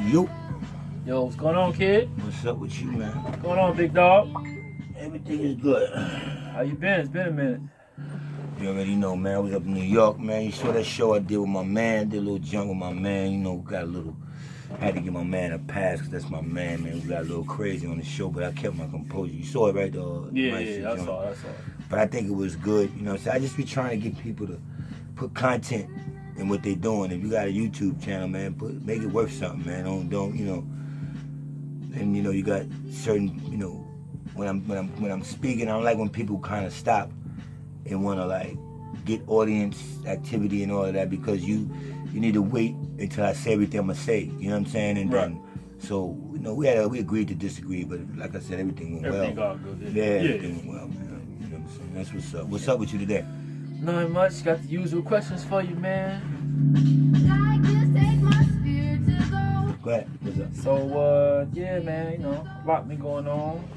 Yo. Yo, what's going on, kid? What's up with you, man? What's going on, big dog? Everything is good. How you been? It's been a minute. You already know, man. I was up in New York, man. You saw that show I did with my man. Did a little junk with my man. You know, got a little... Had to give my man a pass because that's my man, man. We got a little crazy on the show, but I kept my composure. You saw it, right? Yeah, I saw it. But I think it was good, you know. So I just be trying to get people to put content in what they doing. If you got a YouTube channel, man, make it worth something, man. Don't, you know. And you know, you got certain, you know, when I'm speaking, I don't like when people kind of stop and want to like get audience activity and all of that, because you need to wait until I say everything I'm gonna say. You know what I'm saying? And right. then, so you know, we agreed to disagree, but like I said, everything went well. Everything got good. Yeah, everything went well. Man. You know what I'm saying? That's what's up. What's up with you today? Nothing much. Got the usual questions for you, man. Go ahead. What's up? So, yeah, man, you know, a lot been going on.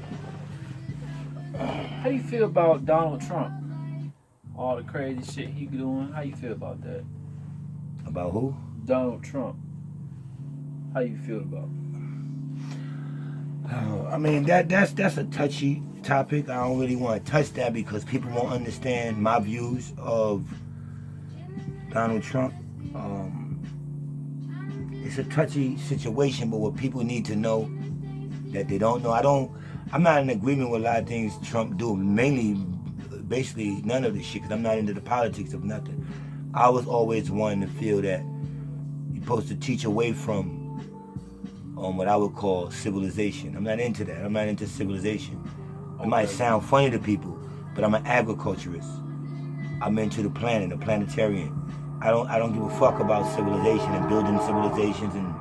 How do you feel about Donald Trump? All the crazy shit he doing. How you feel about that? About who? Donald Trump. How you feel about it? I mean, that's a touchy topic. I don't really want to touch that because people won't understand my views of Donald Trump. It's a touchy situation, but what people need to know that they don't know. I'm not in agreement with a lot of things Trump do. Mainly, basically, none of this shit, because I'm not into the politics of nothing. I was always one to feel that you're supposed to teach away from what I would call civilization. I'm not into that. I'm not into civilization. It might sound funny to people, but I'm an agriculturist. I'm into the planet, a planetarian. I don't give a fuck about civilization and building civilizations and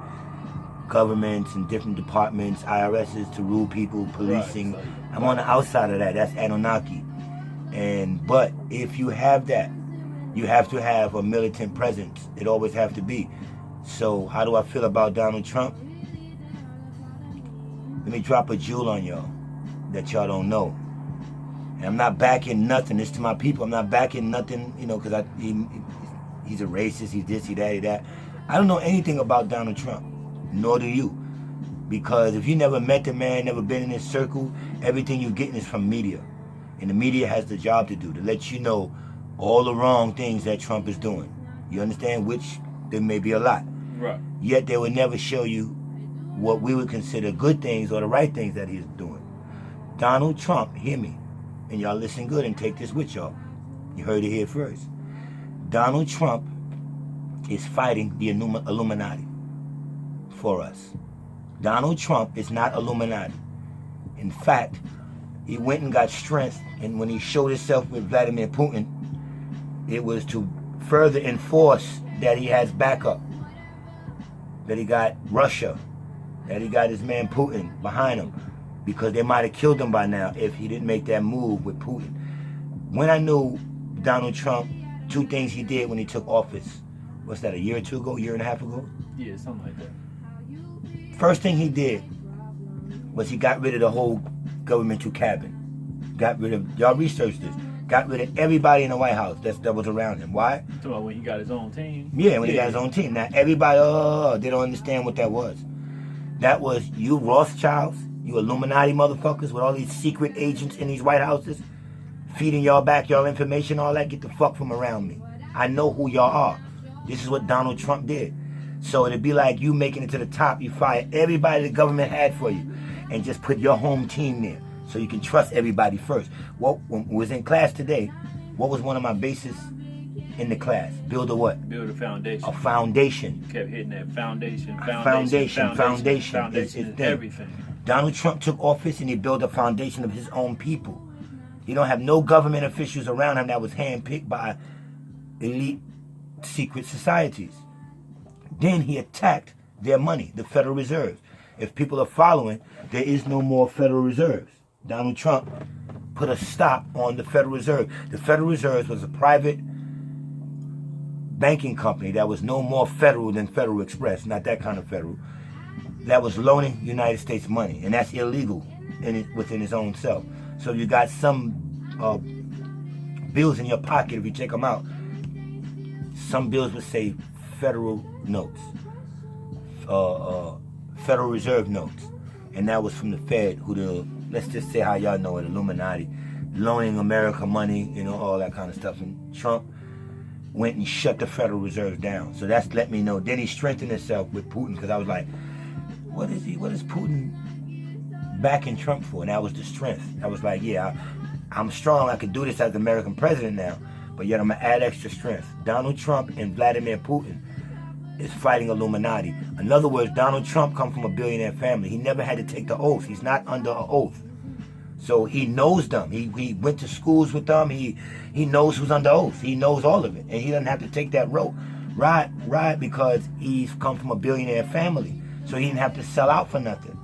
governments and different departments, IRSs to rule people, policing. Right. I'm on the outside of that. That's Anunnaki. But if you have that, you have to have a militant presence. It always have to be. So how do I feel about Donald Trump? Let me drop a jewel on y'all that y'all don't know. And I'm not backing nothing. This to my people. I'm not backing nothing, you know, because he's a racist, he's this, he that. I don't know anything about Donald Trump, nor do you. Because if you never met the man, never been in his circle, everything you're getting is from media. And the media has the job to do, to let you know all the wrong things that Trump is doing. You understand? Which there may be a lot. Right. Yet they would never show you what we would consider good things or the right things that he's doing. Donald Trump, hear me, and y'all listen good and take this with y'all. You heard it here first. Donald Trump is fighting the Illuminati for us. Donald Trump is not Illuminati. In fact, he went and got strength, and when he showed himself with Vladimir Putin, it was to further enforce that he has backup, that he got Russia, that he got his man Putin behind him, because they might have killed him by now if he didn't make that move with Putin. When I knew Donald Trump, two things he did when he took office. What's that, a year or two ago, year and a half ago? Yeah, something like that. First thing he did was he got rid of the whole governmental cabinet. Got rid of, y'all research this, got rid of everybody in the White House that was around him. Why? Talking about when he got his own team? Yeah, when he got his own team. Now everybody, they don't understand what that was. That was you Rothschilds, you Illuminati motherfuckers with all these secret agents in these White Houses, feeding y'all back y'all information, all that. Get the fuck from around me. I know who y'all are. This is what Donald Trump did. So it'd be like you making it to the top. You fire everybody the government had for you and just put your home team there so you can trust everybody first. When we was in class today, what was one of my bases in the class? Build a what? Build a foundation. A foundation. You kept hitting that foundation. Foundation is everything. Donald Trump took office and he built a foundation of his own people. He don't have no government officials around him that was handpicked by elite secret societies. Then he attacked their money, the Federal Reserve. If people are following, there is no more Federal Reserves. Donald Trump put a stop on the Federal Reserve. The Federal Reserve was a private banking company that was no more federal than Federal Express, not that kind of federal, that was loaning United States money, and that's illegal within its own self. So you got some bills in your pocket, if you check them out, some bills would say federal notes, Federal Reserve notes, and that was from the Fed, who let's just say how y'all know it, Illuminati, loaning America money, all that kind of stuff. And Trump went and shut the Federal Reserve down. So that's let me know. Then he strengthened himself with Putin, because I was like, what is Putin backing Trump for? And that was the strength. I was like, yeah, I'm strong. I could do this as the American president now, but yet I'm going to add extra strength. Donald Trump and Vladimir Putin is fighting Illuminati. In other words, Donald Trump comes from a billionaire family. He never had to take the oath. He's not under an oath. So he knows them. He went to schools with them. He knows who's under oath. He knows all of it. And he doesn't have to take that road. Right, because he's come from a billionaire family. So he didn't have to sell out for nothing.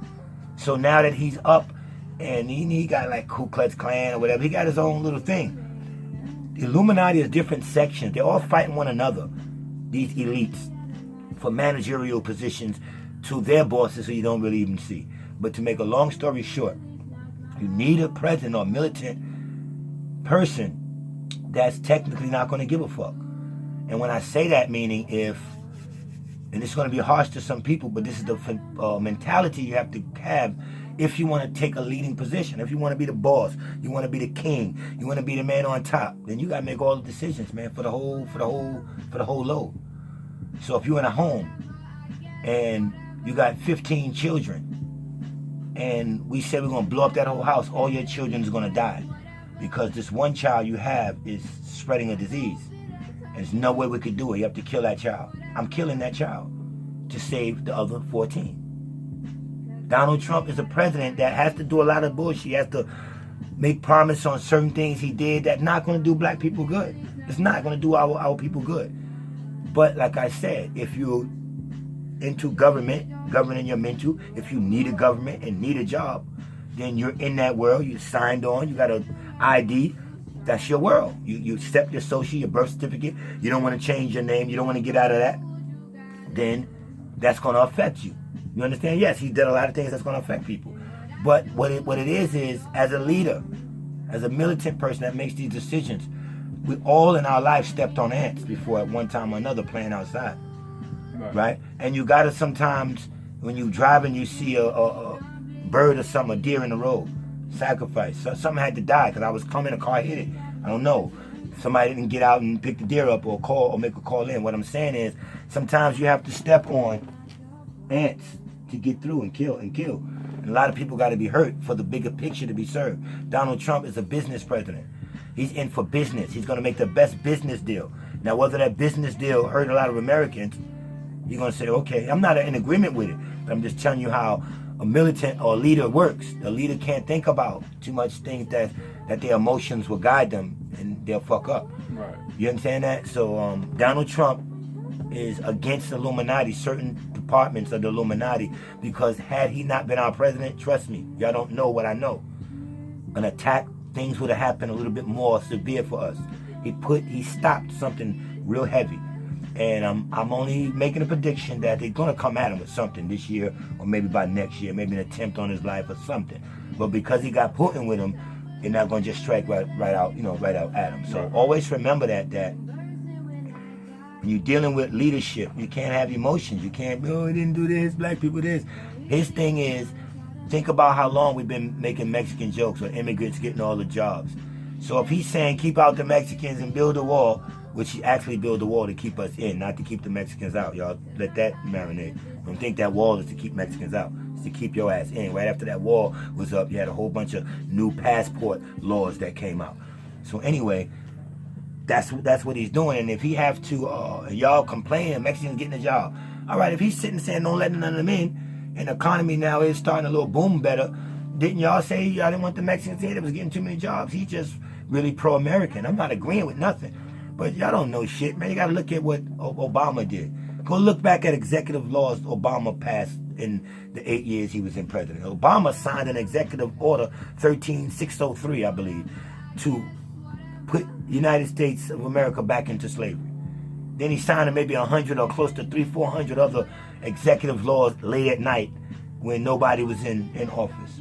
So now that he's up and he got like Ku Klux Klan or whatever, he got his own little thing. The Illuminati is different sections. They're all fighting one another, these elites, for managerial positions to their bosses who you don't really even see. But to make a long story short, you need a president or militant person that's technically not going to give a fuck. And when I say that, meaning and it's going to be harsh to some people, but this is the mentality you have to have if you want to take a leading position. If you want to be the boss, you want to be the king, you want to be the man on top, then you got to make all the decisions, man, for the whole load. So if you're in a home and you got 15 children, and we say we're going to blow up that whole house, all your children is going to die because this one child you have is spreading a disease. And there's no way we could do it. You have to kill that child. I'm killing that child to save the other 14. Donald Trump is a president that has to do a lot of bullshit. He has to make promises on certain things he did that's not going to do black people good. It's not going to do our people good. But like I said, if you're into governing your mental, if you need a government and need a job, then you're in that world. You signed on, you got an ID, that's your world. You accept your social, your birth certificate, you don't want to change your name, you don't want to get out of that, then that's going to affect you. You understand? Yes, he did a lot of things that's going to affect people. But what it is as a leader, as a militant person that makes these decisions, we all in our life stepped on ants before at one time or another playing outside. Right? And you gotta sometimes, when you drive and you see a bird or something, a deer in the road, sacrifice. So something had to die because I was coming, a car hit it. I don't know. Somebody didn't get out and pick the deer up or call or make a call in. What I'm saying is, sometimes you have to step on ants to get through and kill. And a lot of people got to be hurt for the bigger picture to be served. Donald Trump is a business president. He's in for business. He's going to make the best business deal. Now, whether that business deal hurt a lot of Americans, you're going to say, okay, I'm not in agreement with it, but I'm just telling you how a militant or a leader works. A leader can't think about too much things that their emotions will guide them and they'll fuck up. Right. You understand that? So Donald Trump is against the Illuminati, certain departments of the Illuminati, because had he not been our president, trust me, y'all don't know what I know, an attack, things would have happened a little bit more severe for us. He stopped something real heavy. And I'm only making a prediction that they're going to come at him with something this year or maybe by next year, maybe an attempt on his life or something. But because he got Putin with him, they're not going to just strike right out at him. So always remember that when you're dealing with leadership, you can't have emotions. You can't, he didn't do this, black people this. His thing is, think about how long we've been making Mexican jokes or immigrants getting all the jobs. So if he's saying keep out the Mexicans and build a wall, which he actually built a wall to keep us in, not to keep the Mexicans out. Y'all let that marinate. Don't think that wall is to keep Mexicans out. It's to keep your ass in. Right after that wall was up, you had a whole bunch of new passport laws that came out. So anyway, that's what he's doing. And if he have to, y'all complain, Mexicans getting a job. All right, if he's sitting saying don't let none of them in, and the economy now is starting a little boom better, didn't y'all say y'all didn't want the Mexicans in? It was getting too many jobs. He's just really pro-American. I'm not agreeing with nothing. But y'all don't know shit, man. You got to look at what Obama did. Go look back at executive laws Obama passed in the 8 years he was in president. Obama signed an executive order 13603, I believe, to put the United States of America back into slavery. Then he signed maybe 100 or close to 300-400 other executive laws late at night when nobody was in office.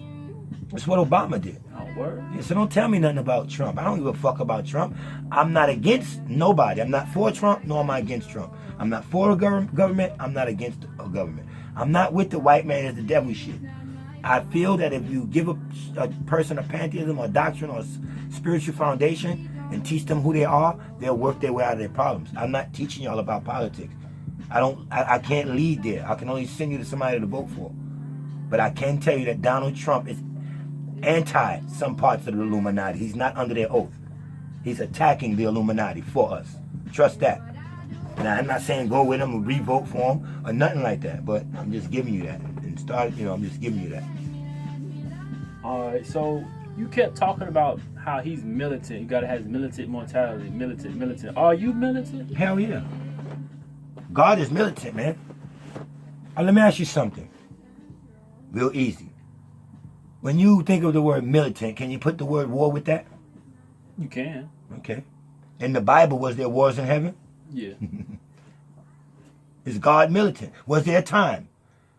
That's what Obama did. Oh, word? Yeah, so don't tell me nothing about Trump. I don't give a fuck about Trump. I'm not against nobody. I'm not for Trump, nor am I against Trump. I'm not for a government. I'm not against a government. I'm not with the white man as the devil shit. I feel that if you give a person a pantheism or doctrine or spiritual foundation and teach them who they are, they'll work their way out of their problems. I'm not teaching y'all about politics. I can't lead there. I can only send you to somebody to vote for. But I can tell you that Donald Trump is anti some parts of the Illuminati. He's not under their oath. He's attacking the Illuminati for us. Trust that. Now, I'm not saying go with him or re-vote for him or nothing like that, but I'm just giving you that. And I'm just giving you that. All right, so you kept talking about how he's militant. You gotta have militant mentality. Militant. Are you militant? Hell yeah. God is militant, man. Let me ask you something. Real easy. When you think of the word militant, can you put the word war with that? You can. Okay. In the Bible, was there wars in heaven? Yeah. Is God militant? Was there a time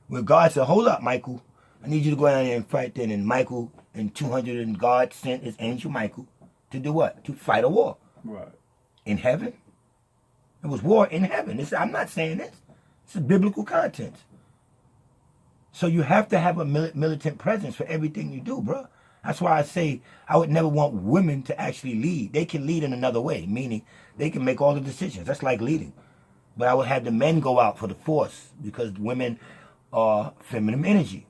where God said, hold up, Michael, I need you to go down there and fight then. And Michael and 200 and God sent his angel Michael to do what? To fight a war. Right. In heaven? It was war in heaven. I'm not saying this. It's biblical content. So you have to have a militant presence for everything you do, bro. That's why I say I would never want women to actually lead. They can lead in another way, meaning they can make all the decisions. That's like leading. But I would have the men go out for the force because women are feminine energy.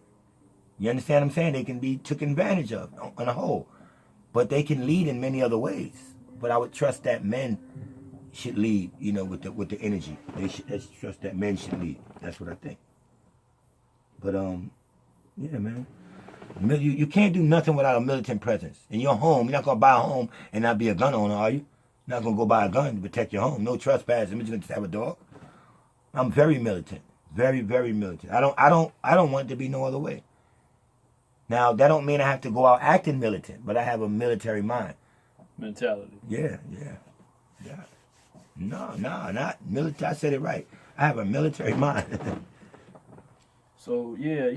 You understand what I'm saying? They can be taken advantage of on a whole. But they can lead in many other ways. But I would trust that men should lead, with the energy. I should trust that men should lead. That's what I think. But yeah, man. You can't do nothing without a militant presence. In your home, you're not gonna buy a home and not be a gun owner, are you? You're not gonna go buy a gun to protect your home. No trespassing. I'm just gonna have a dog. I'm very militant. Very, very militant. I don't want it to be no other way. Now that don't mean I have to go out acting militant, but I have a military mind. Mentality. Yeah. No, not military. I said it right. I have a military mind. So yeah,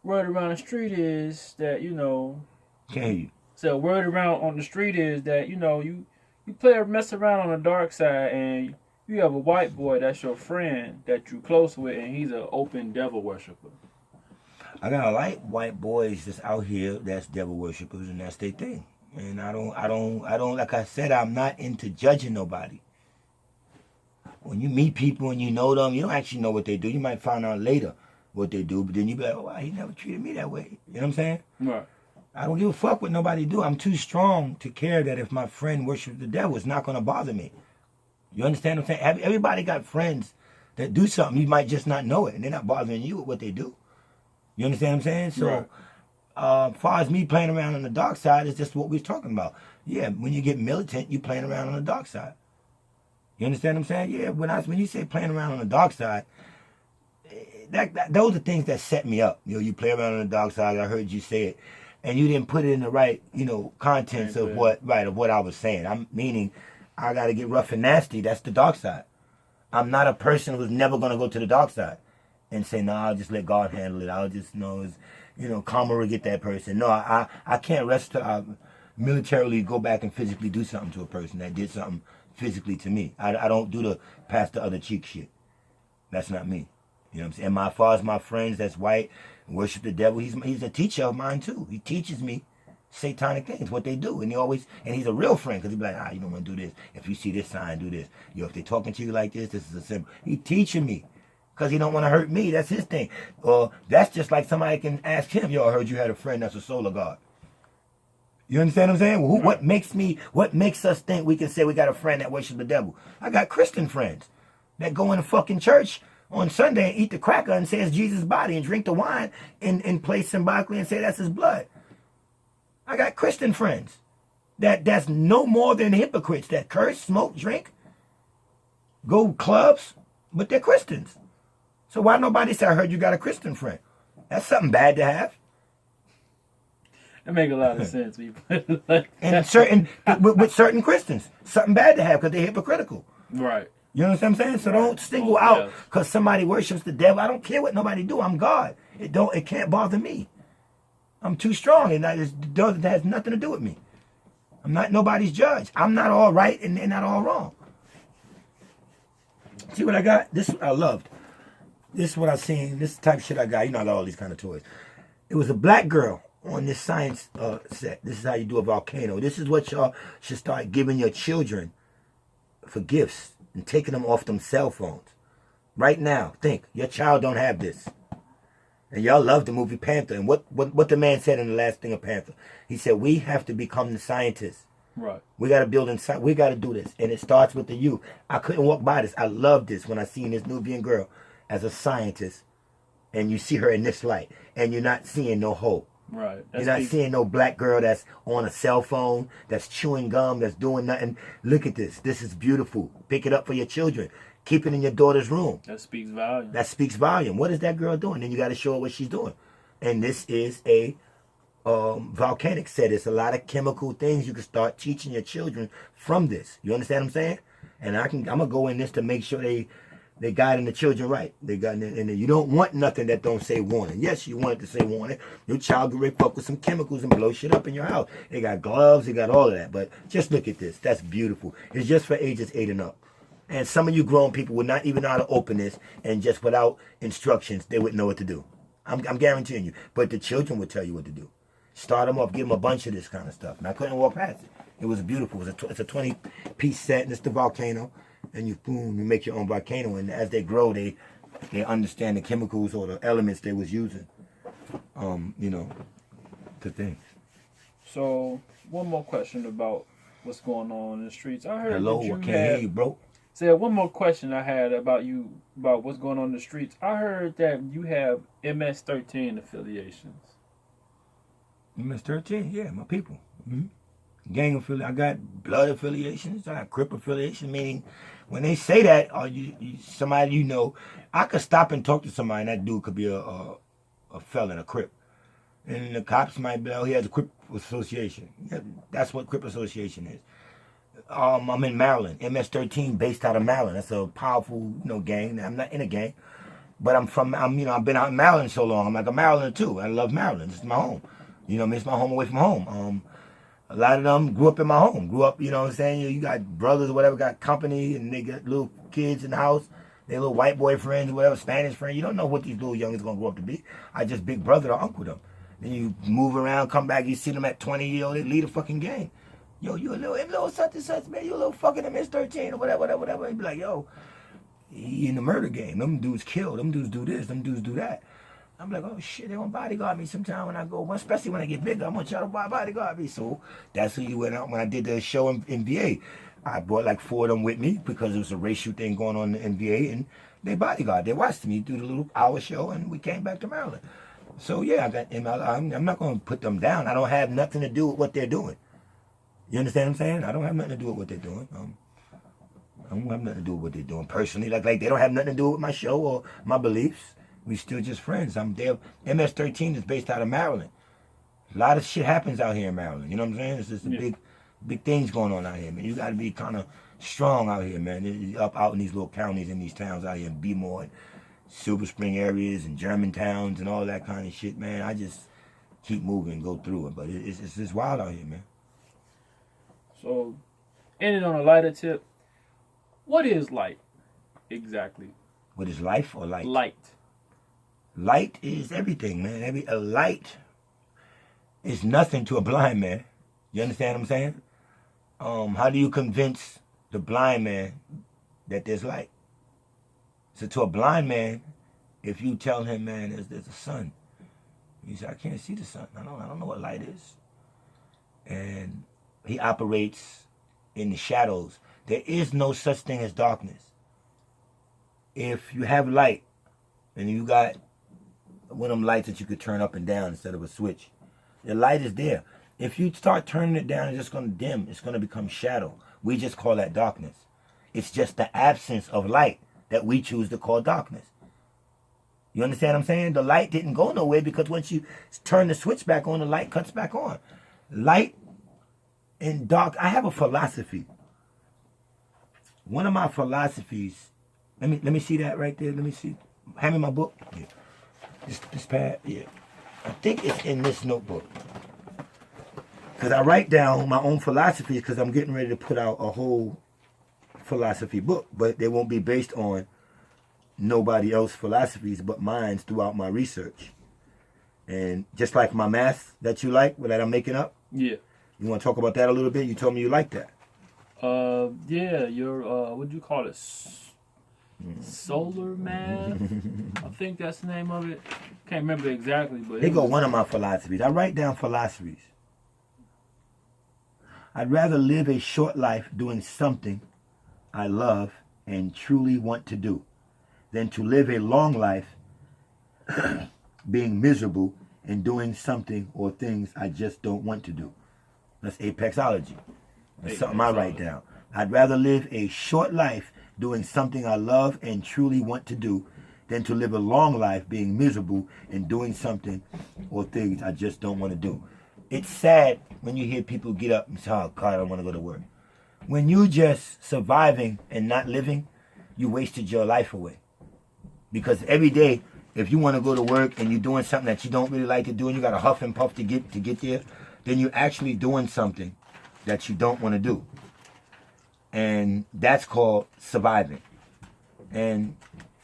word around the street is that Can't hear you. So word around on the street is that you mess around on the dark side, and you have a white boy that's your friend that you close with, and he's an open devil worshiper. I got a lot of white boys that's out here that's devil worshippers, and that's their thing. And I don't. Like I said, I'm not into judging nobody. When you meet people and you know them, you don't actually know what they do. You might find out later what they do, but then you be like, oh, wow, he never treated me that way. You know what I'm saying? Right. I don't give a fuck what nobody do. I'm too strong to care that if my friend worships the devil, it's not going to bother me. You understand what I'm saying? Everybody got friends that do something. You might just not know it, and they're not bothering you with what they do. You understand what I'm saying? So, right. As far as me playing around on the dark side, it's just what we was talking about. Yeah, when you get militant, you playing around on the dark side. You understand what I'm saying? Yeah, when you say playing around on the dark side, those are things that set me up. You play around on the dark side. I heard you say it, and you didn't put it in the right, contents of what I was saying. I'm meaning, I got to get rough and nasty. That's the dark side. I'm not a person who's never gonna go to the dark side and say, no, I'll just let God handle it. I'll just karma will get that person. No, I can't rest to militarily go back and physically do something to a person that did something physically to me. I don't do the pass the other cheek shit. That's not me. You know what I'm saying? And as far as my friends that's white, worship the devil, he's a teacher of mine too. He teaches me satanic things, what they do. And he's a real friend, because he'd be like, you don't want to do this. If you see this sign, do this. If they're talking to you like this is a symbol. He teaching me, because he don't want to hurt me. That's his thing. Or that's just like somebody can ask him, I heard you had a friend that's a solar god. You understand what I'm saying? What makes us think we can say we got a friend that worships the devil? I got Christian friends that go in a fucking church on Sunday and eat the cracker and say it's Jesus' body and drink the wine and play symbolically and say that's his blood. I got Christian friends that's no more than hypocrites that curse, smoke, drink, go clubs, but they're Christians. So why nobody say, I heard you got a Christian friend? That's something bad to have. That make a lot of sense. And with certain Christians, something bad to have because they're hypocritical. Right. You know what I'm saying? So don't single out because somebody worships the devil. I don't care what nobody do. I'm God. It can't bother me. I'm too strong, and that has nothing to do with me. I'm not nobody's judge. I'm not all right, and they're not all wrong. See what I got? This I loved. This is what I seen. This type of shit I got. You know, I got all these kind of toys. It was a black girl on this science set. This is how you do a volcano. This is what y'all should start giving your children for gifts and taking them off them cell phones. Right now, think. Your child don't have this. And y'all love the movie Panther. And what the man said in the last thing of Panther. He said, we have to become the scientists. Right. We got to build inside. We got to do this. And it starts with the youth. I couldn't walk by this. I loved this when I seen this Nubian girl as a scientist. And you see her in this light. And you're not seeing no hope. Right. You're not seeing no black girl that's on a cell phone, that's chewing gum, that's doing nothing. Look at this. This is beautiful. Pick it up for your children. Keep it in your daughter's room. That speaks volume. That speaks volume. What is that girl doing? Then you got to show her what she's doing. And this is a volcanic set. It's a lot of chemical things you can start teaching your children from this. You understand what I'm saying? And I'm gonna go in this to make sure they guiding the children right. And you don't want nothing that don't say warning. Yes, you want it to say warning. Your child can fuck with some chemicals and blow shit up in your house. They got gloves, they got all of that. But just look at this. That's beautiful. It's just for ages 8 and up. And some of you grown people would not even know how to open this, and just without instructions, they wouldn't know what to do. I'm guaranteeing you. But the children would tell you what to do. Start them off, give them a bunch of this kind of stuff. And I couldn't walk past it. It was beautiful. It's a 20-piece set, and it's the volcano. And you make your own volcano. And as they grow, they understand the chemicals or the elements they was using. To things. So, one more question about what's going on in the streets. I heard Hello, that you I can't hear you, bro. Said one more question I had about what's going on in the streets. I heard that you have MS-13 affiliations. MS-13, yeah, my people. Gang affiliation. I got blood affiliations. I got Crip affiliation. Meaning, when they say that, or somebody you know, I could stop and talk to somebody, and that dude could be a felon, a Crip. And the cops might be, oh, he has a Crip association. Yeah, that's what Crip association is. I'm in Maryland. MS-13 based out of Maryland. That's a powerful, gang. I'm not in a gang, but I've been out in Maryland so long. I'm like a Marylander too. I love Maryland. It's my home. It's my home away from home. A lot of them grew up in my home. Grew up, what I'm saying? You got brothers or whatever, got company, and they got little kids in the house. They little white boy friends or whatever, Spanish friends. You don't know what these little youngins going to grow up to be. I just big brother or uncle them. Then you move around, come back, you see them at 20 years old, they lead a fucking gang. Yo, you a little such and such, man. You a little fucking MS-13 or whatever. He'd be like, yo, he in the murder game. Them dudes kill. Them dudes do this. Them dudes do that. I'm like, oh shit, they gonna bodyguard me sometime when I go. Especially when I get bigger, I'm gonna try to bodyguard me. So that's who you went out when I did the show in VA. I brought like 4 of them with me because there was a racial thing going on in VA, and they bodyguard. They watched me do the little hour show, and we came back to Maryland. So yeah, I'm not gonna put them down. I don't have nothing to do with what they're doing. You understand what I'm saying? I don't have nothing to do with what they're doing. I don't have nothing to do with what they're doing personally. Like they don't have nothing to do with my show or my beliefs. We still just friends. I'm there. MS-13 is based out of Maryland. A lot of shit happens out here in Maryland. You know what I'm saying? It's just big things going on out here, man. You got to be kind of strong out here, man. Out in these little counties, in these towns out here, in Bmore, and Silver Spring areas, and German towns, and all that kind of shit, man. I just keep moving, go through it. But it's just wild out here, man. So, ending on a lighter tip, what is light exactly? What is life or light? Light. Light is everything, man. A light is nothing to a blind man. You understand what I'm saying? How do you convince the blind man that there's light? So to a blind man, if you tell him, man, there's a sun, he said, I can't see the sun. I don't know what light is. And he operates in the shadows. There is no such thing as darkness. If you have light, and you got one of them lights that you could turn up and down instead of a switch, the light is there. If you start turning it down, it's just going to dim. It's going to become shadow. We just call that darkness. It's just the absence of light that we choose to call darkness. You understand what I'm saying? The light didn't go nowhere because once you turn the switch back on, the light cuts back on. Light and dark. I have a philosophy. One of my philosophies. Let me see that right there. Let me see. Hand me my book. Yeah. This pad. Yeah. I think it's in this notebook. Because I write down my own philosophies because I'm getting ready to put out a whole philosophy book. But they won't be based on nobody else's philosophies but mine throughout my research. And just like my math that you like, that I'm making up. Yeah. You want to talk about that a little bit? You told me you like that. Yeah, your, what do you call it? Solar math? I think that's the name of it. Can't remember exactly, but Here go one of my philosophies. I write down philosophies. I'd rather live a short life doing something I love and truly want to do than to live a long life being miserable and doing something or things I just don't want to do. That's APEXXOLOGY. That's something I write down. I'd rather live a short life doing something I love and truly want to do than to live a long life being miserable and doing something or things I just don't want to do. It's sad when you hear people get up and say, oh, God, I don't want to go to work. When you just surviving and not living, you wasted your life away. Because every day, if you want to go to work and you're doing something that you don't really like to do and you got to huff and puff to get there, then you're actually doing something that you don't want to do. And that's called surviving. And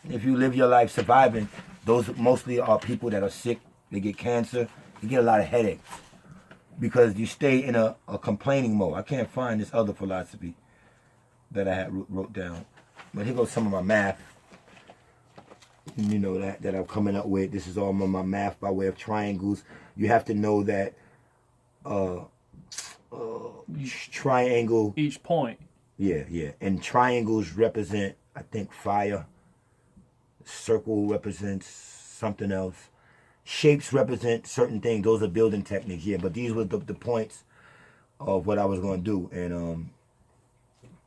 if you live your life surviving, those mostly are people that are sick, they get cancer, they get a lot of headaches. Because you stay in a complaining mode. I can't find this other philosophy that I had wrote down. But here goes some of my math. You know, that I'm coming up with. This is all my math by way of triangles. You have to know that triangle. Each point. Yeah. And triangles represent, I think, fire. Circle represents something else. Shapes represent certain things. Those are building techniques, yeah. But these were the points of what I was going to do. And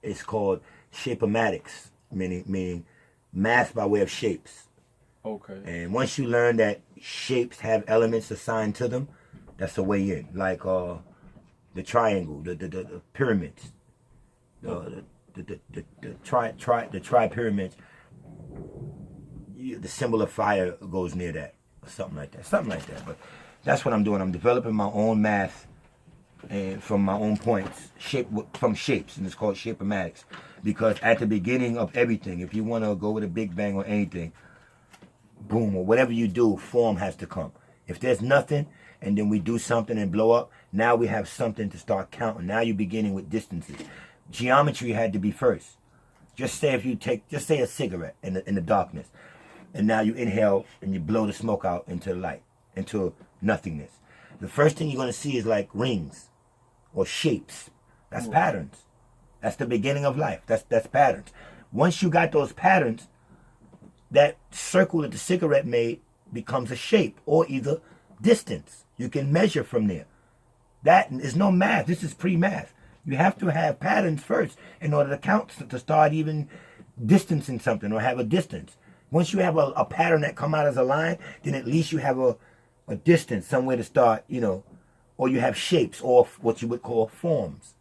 it's called shapeomatics, meaning math by way of shapes. Okay. And once you learn that shapes have elements assigned to them, that's the way in. Like the triangle, the pyramids, the tri-pyramids. The symbol of fire goes near that. Something like that. But that's what I'm doing. I'm developing my own math and from my own points, from shapes, and it's called shapeomatics. Because at the beginning of everything, if you want to go with a big bang or anything, boom, or whatever you do, form has to come. If there's nothing, and then we do something and blow up, now we have something to start counting. Now you're beginning with distances. Geometry had to be first. Just say a cigarette in the darkness. And now you inhale and you blow the smoke out into the light, into nothingness. The first thing you're going to see is like rings or shapes. That's patterns. That's the beginning of life. That's patterns. Once you got those patterns, that circle that the cigarette made becomes a shape or either distance. You can measure from there. That is no math. This is pre-math. You have to have patterns first in order to count, to start even distancing something or have a distance. Once you have a pattern that come out as a line, then at least you have a distance, somewhere to start, or you have shapes or what you would call forms.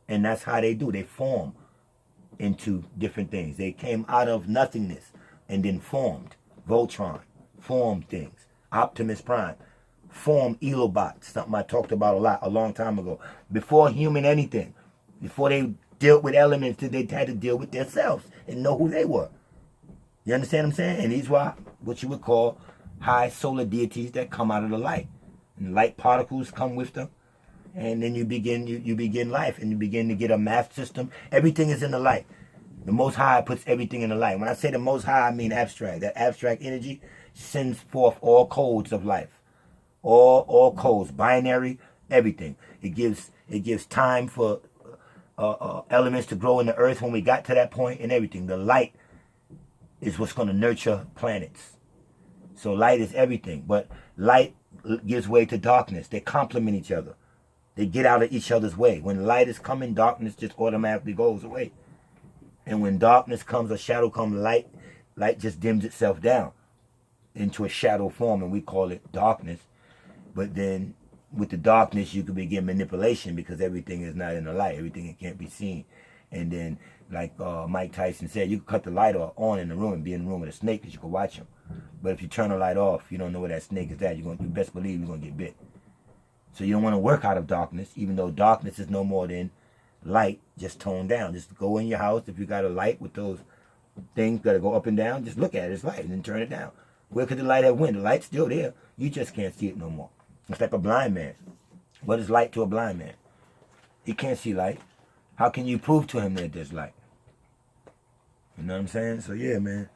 And that's how they do. They form into different things. They came out of nothingness and then formed. Voltron formed things. Optimus Prime formed Illuminati, something I talked about a long time ago. Before human anything, before they dealt with elements, they had to deal with themselves and know who they were. You understand what I'm saying? And these were what you would call high solar deities that come out of the light. And light particles come with them. And then you begin life and you begin to get a math system. Everything is in the light. The Most High puts everything in the light. When I say the Most High, I mean abstract. That abstract energy sends forth all codes of life. All codes, binary, everything. It gives time for elements to grow in the earth when we got to that point and everything. The light is what's going to nurture planets. So light is everything. But light gives way to darkness. They complement each other. They get out of each other's way. When light is coming, darkness just automatically goes away. And when darkness comes or shadow comes, light just dims itself down into a shadow form, and we call it darkness. But then with the darkness, you can begin manipulation because everything is not in the light. Everything can't be seen. And then, like Mike Tyson said, you can cut the light on in the room and be in the room with a snake because you can watch him. But if you turn the light off, you don't know where that snake is at. You best believe you're gonna get bit. So you don't want to work out of darkness, even though darkness is no more than light, just toned down. Just go in your house. If you got a light with those things that go up and down, just look at it. It's light, and then turn it down. Where could the light have went? The light's still there. You just can't see it no more. It's like a blind man. What is light to a blind man? He can't see light. How can you prove to him that there's light? You know what I'm saying? So yeah, man.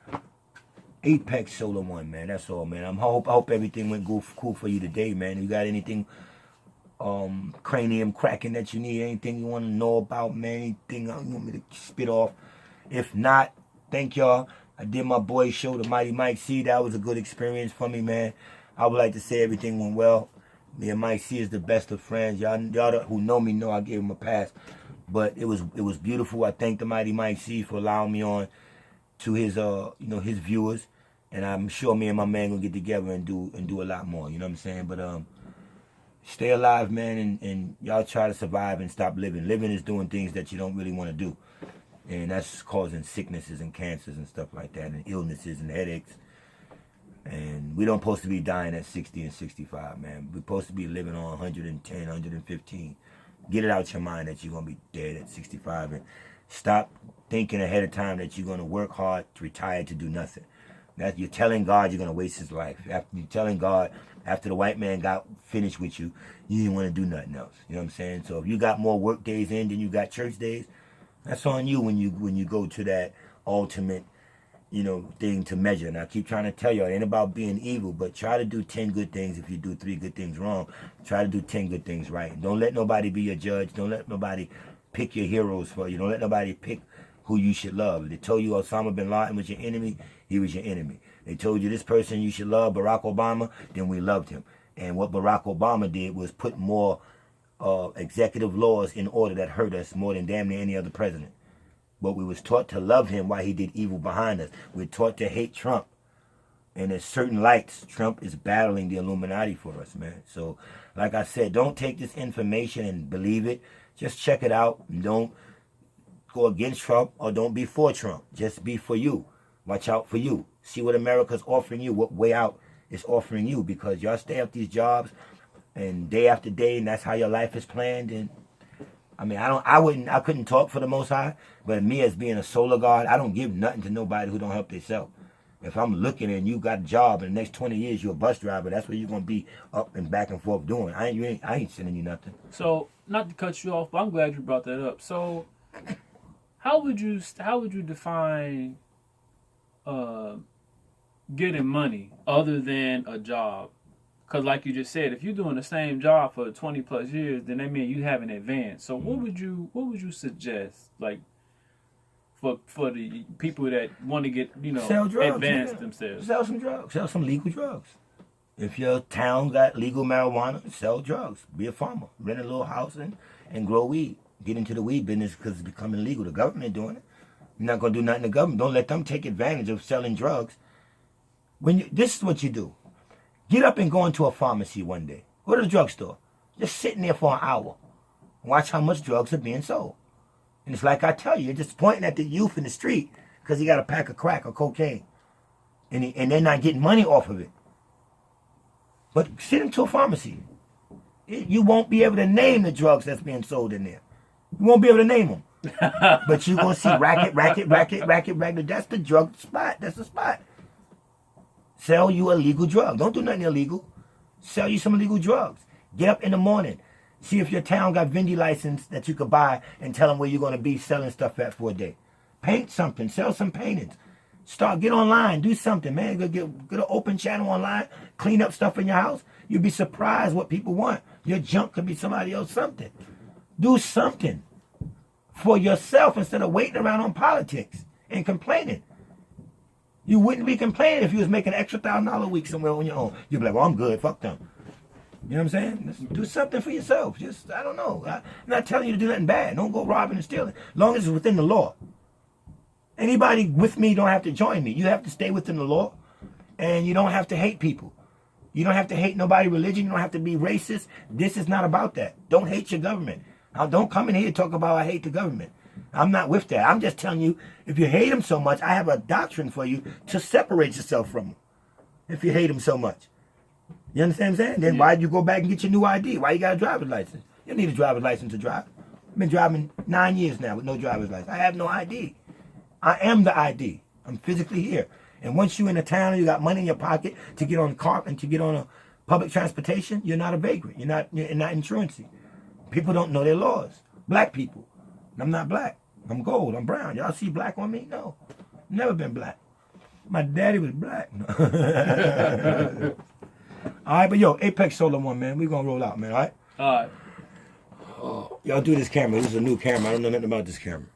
Apex Solar One, man. That's all, man. I hope everything went cool for you today, man. You got anything cranium cracking that you need? Anything you want to know about, man? Anything you want me to spit off? If not, thank y'all. I did my boy show, the Mighty Mike C. That was a good experience for me, man. I would like to say everything went well. Me and Mike C is the best of friends. Y'all who know me know I gave him a pass. But it was beautiful. I thank the Mighty Mike C for allowing me on to his his viewers. And I'm sure me and my man gonna get together and do a lot more. You know what I'm saying? But stay alive, man, and y'all try to survive and stop living. Living is doing things that you don't really want to do. And that's causing sicknesses and cancers and stuff like that, and illnesses and headaches. And we don't supposed to be dying at 60 and 65, man. We're supposed to be living on 110, 115. Get it out your mind that you're going to be dead at 65. And stop thinking ahead of time that you're going to work hard to retire to do nothing. That you're telling God you're going to waste his life. After you're telling God, after the white man got finished with you, you didn't want to do nothing else. You know what I'm saying? So if you got more work days in than you got church days, that's on you when you go to that ultimate, thing to measure. And I keep trying to tell you, it ain't about being evil, but try to do 10 good things. If you do 3 good things wrong, try to do 10 good things right. Don't let nobody be your judge. Don't let nobody pick your heroes for you. Don't let nobody pick who you should love. If they told you Osama bin Laden was your enemy, he was your enemy. They told you this person you should love, Barack Obama, then we loved him. And what Barack Obama did was put more executive laws in order that hurt us more than damn near any other president. But we was taught to love him while he did evil behind us. We're taught to hate Trump. And there's certain lights. Trump is battling the Illuminati for us, man. So, like I said, don't take this information and believe it. Just check it out. Don't go against Trump or don't be for Trump. Just be for you. Watch out for you. See what America's offering you, what way out is offering you, because y'all stay at these jobs and day after day, and that's how your life is planned. And I mean, I couldn't talk for the Most High, but me as being a solar guard, I don't give nothing to nobody who don't help themselves. If I'm looking and you got a job in the next 20 years, you're a bus driver, that's what you're going to be up and back and forth doing. I ain't sending you nothing. So, not to cut you off, but I'm glad you brought that up. So, how would you define getting money other than a job? Because like you just said, if you're doing the same job for 20 plus years, then that means you haven't advanced. So what would you suggest, like, for the people that want to get, Sell drugs, advance themselves? Sell some drugs. Sell some legal drugs. If your town got legal marijuana, sell drugs. Be a farmer. Rent a little house and grow weed. Get into the weed business because it's becoming legal. The government doing it. You're not going to do nothing to the government. Don't let them take advantage of selling drugs. This is what you do. Get up and go into a pharmacy one day. Go to the drugstore. Just sitting there for an hour. Watch how much drugs are being sold. And it's like I tell you, you're just pointing at the youth in the street because he got a pack of crack or cocaine. And they're not getting money off of it. But sit into a pharmacy. You won't be able to name the drugs that's being sold in there. You won't be able to name them. But you're going to see racket. That's the drug spot. That's the spot. Sell you a legal drug. Don't do nothing illegal. Sell you some illegal drugs. Get up in the morning. See if your town got Vendy license that you could buy and tell them where you're going to be selling stuff at for a day. Paint something. Sell some paintings. Get online. Do something, man. Get an open channel online. Clean up stuff in your house. You'll be surprised what people want. Your junk could be somebody else something. Do something for yourself instead of waiting around on politics and complaining. You wouldn't be complaining if you was making an extra $1,000 a week somewhere on your own. You'd be like, well, I'm good. Fuck them. You know what I'm saying? Just do something for yourself. Just, I don't know. I'm not telling you to do nothing bad. Don't go robbing and stealing. As long as it's within the law. Anybody with me don't have to join me. You have to stay within the law. And you don't have to hate people. You don't have to hate nobody's religion. You don't have to be racist. This is not about that. Don't hate your government. Now, don't come in here and talk about I hate the government. I'm not with that. I'm just telling you, if you hate them so much, I have a doctrine for you to separate yourself from them. if you hate him so much? You understand what I'm saying? Then Yeah. why'd you go back and get your new ID? Why you got a driver's license? You don't need a driver's license to drive. I've been driving 9 years now with no driver's license. I have no ID. I am the ID. I'm physically here. And once you're in a town and you got money in your pocket to get on a car and to get on a public transportation, you're not a vagrant. You're not insurancy. People don't know their laws. Black people. And I'm not black. I'm gold. I'm brown. Y'all see black on me? No. Never been black. My daddy was black. All right, but yo, Apex Solar One, man. We're going to roll out, man, all right? All right. Y'all do this camera. This is a new camera. I don't know nothing about this camera.